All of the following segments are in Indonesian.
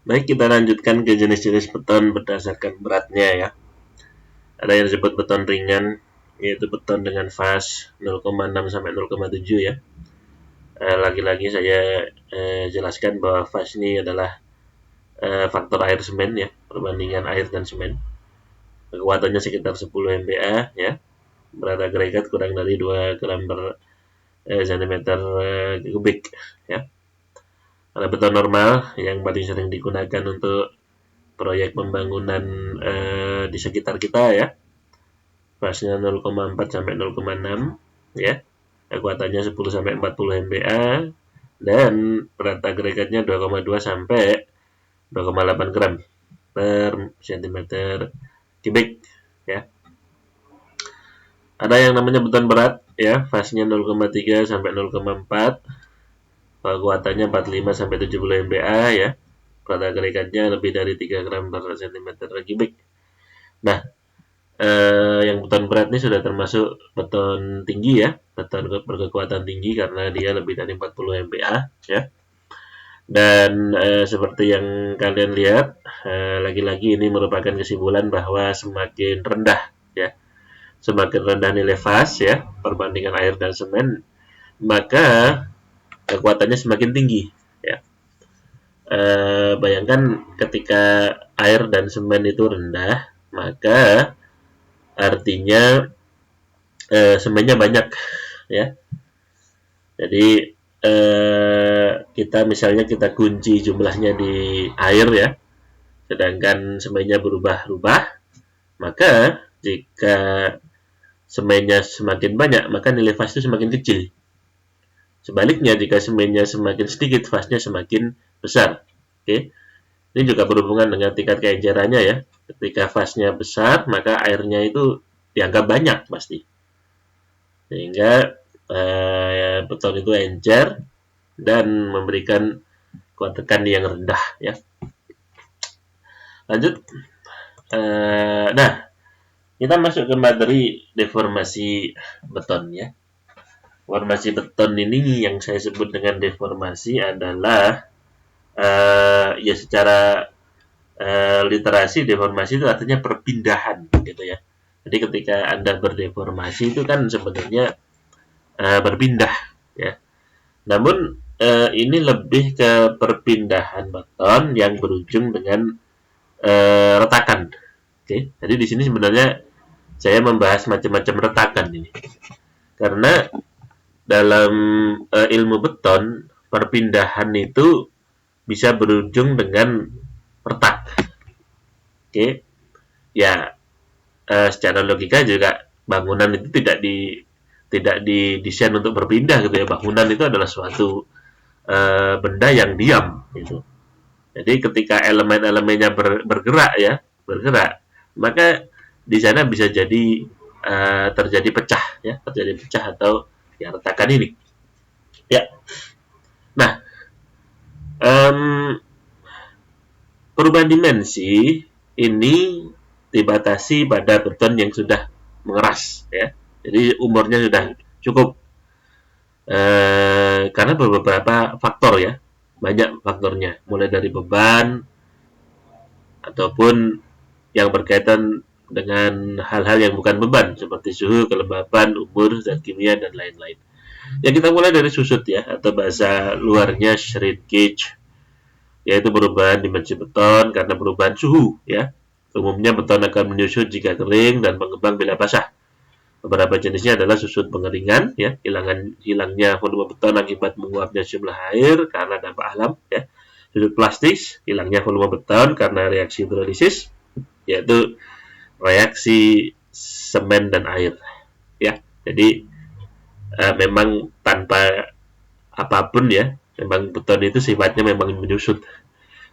Baik, kita lanjutkan ke jenis-jenis beton berdasarkan beratnya ya. Ada yang disebut beton ringan, yaitu beton dengan faz 0,6 sampai 0,7 ya. Lagi-lagi saya jelaskan bahwa faz ini adalah faktor air semen ya, perbandingan air dan semen. Kekuatannya sekitar 10 MPa ya. Berat agregat kurang dari 2 gram per centimeter kubik ya. Ada beton normal yang paling sering digunakan untuk proyek pembangunan di sekitar kita ya. Faznya 0,4 sampai 0,6 ya. Kekuatannya 10 sampai 40 MPa dan berat agregatnya 2,2 sampai 2,8 gram per centimeter kubik ya. Ada yang namanya beton berat ya, faznya 0,3 sampai 0,4, kekuatannya 45 sampai 70 MPa ya. Berat agregatnya lebih dari 3 gram per centimeter kubik. Nah, yang beton berat ini sudah termasuk beton tinggi ya, beton berkekuatan tinggi karena dia lebih dari 40 MPa ya. Dan seperti yang kalian lihat, lagi-lagi ini merupakan kesimpulan bahwa semakin rendah ya, semakin rendah nilai faz ya perbandingan air dan semen, maka kekuatannya semakin tinggi ya. Bayangkan ketika air dan semen itu rendah, maka artinya semennya banyak ya. Jadi kita misalnya kita kunci jumlahnya di air ya, sedangkan semennya berubah-ubah, maka jika semennya semakin banyak, maka nilai faz itu semakin kecil. Sebaliknya, jika semennya semakin sedikit, faznya semakin besar. Oke, ini juga berhubungan dengan tingkat keencerannya ya. Ketika faznya besar, maka airnya itu dianggap banyak pasti. Sehingga beton itu encer dan memberikan kuat tekan yang rendah ya. Lanjut. Nah, kita masuk ke materi deformasi beton ya. Deformasi beton ini yang saya sebut dengan deformasi adalah ya secara literasi deformasi itu artinya perpindahan gitu ya. Jadi ketika Anda berdeformasi itu kan sebenarnya berpindah ya. Namun ini lebih ke perpindahan beton yang berujung dengan retakan. Oke, jadi di sini sebenarnya saya membahas macam-macam retakan ini. Karena dalam ilmu beton, perpindahan itu bisa berujung dengan retak. Oke, ya secara logika juga bangunan itu tidak didesain untuk berpindah gitu ya. Bangunan itu adalah suatu benda yang diam gitu. Jadi ketika elemen-elemennya bergerak ya, bergerak, maka di sana bisa jadi terjadi pecah ya, terjadi pecah atau ya retakan ini. Ya. Nah, perubahan dimensi ini dibatasi pada beton yang sudah mengeras ya. Jadi umurnya sudah cukup. Karena beberapa faktor ya, banyak faktornya, mulai dari beban ataupun yang berkaitan dengan hal-hal yang bukan beban seperti suhu, kelembapan, umur, zat kimia dan lain-lain. Ya kita mulai dari susut ya, atau bahasa luarnya shrinkage, yaitu perubahan dimensi beton karena perubahan suhu ya. Umumnya beton akan menyusut jika kering dan mengembang bila basah. Beberapa jenisnya adalah susut pengeringan ya, hilangnya volume beton akibat menguapnya jumlah air karena dampak alam ya. Susut plastis, hilangnya volume beton karena reaksi hidrolisis, yaitu reaksi semen dan air ya. Jadi memang tanpa apapun ya, memang beton itu sifatnya memang menyusut.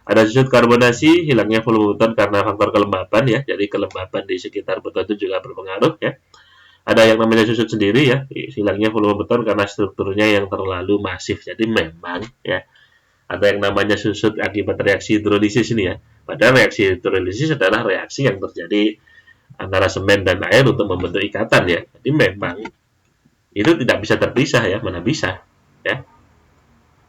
Ada susut karbonasi, hilangnya volume beton karena faktor kelembapan ya. Jadi kelembapan di sekitar beton itu juga berpengaruh ya. Ada yang namanya susut sendiri ya, hilangnya volume beton karena strukturnya yang terlalu masif. Jadi memang ya, ada yang namanya susut akibat reaksi hidrolisis ini ya. Padahal reaksi hidrolisis adalah reaksi yang terjadi antara semen dan air untuk membentuk ikatan ya. Jadi memang itu tidak bisa terpisah ya, mana bisa ya.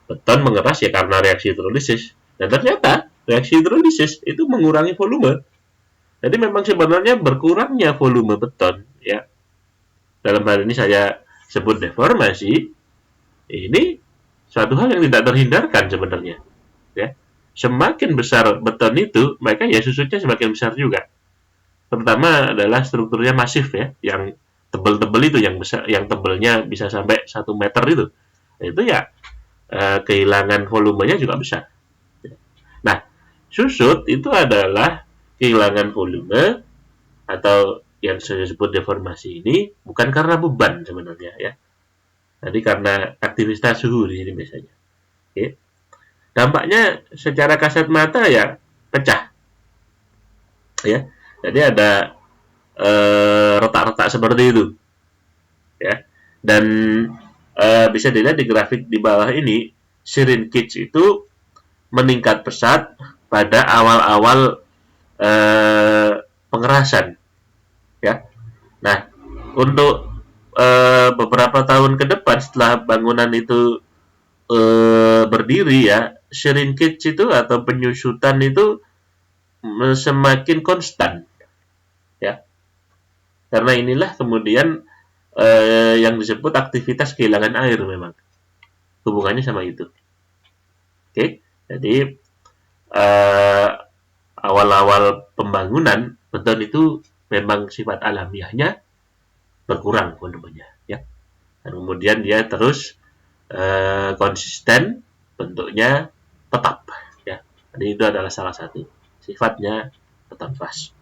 Beton mengeras ya karena reaksi hidrolisis. Dan ternyata Reaksi hidrolisis itu mengurangi volume. Jadi memang sebenarnya berkurangnya volume beton, ya. Dalam hal ini saya sebut deformasi, ini suatu hal yang tidak terhindarkan sebenarnya, ya. Semakin besar beton itu, maka ya susutnya semakin besar juga. Pertama adalah strukturnya masif, ya, yang tebel-tebel itu, yang besar, yang tebelnya bisa sampai 1 meter itu. Itu ya kehilangan volumenya juga besar. Nah, susut itu adalah kehilangan volume atau yang saya sebut deformasi ini bukan karena beban sebenarnya, ya. Jadi karena aktivitas suhu di sini biasanya. Oke. Dampaknya secara kasat mata ya pecah, ya. Jadi ada retak-retak seperti itu, ya. Dan bisa dilihat di grafik di bawah ini, shrinkage itu meningkat pesat pada awal-awal pengerasan, ya. Nah, untuk beberapa tahun ke depan setelah bangunan itu berdiri, ya, shrinkage itu atau penyusutan itu semakin konstan, ya. Karena inilah kemudian yang disebut aktivitas kehilangan air memang. Hubungannya sama itu. Oke, jadi eh, awal-awal pembangunan beton itu memang sifat alamiahnya berkurang volumenya, ya. Dan kemudian dia terus konsisten, bentuknya tetap, ya. Jadi itu adalah salah satu sifatnya beton fast.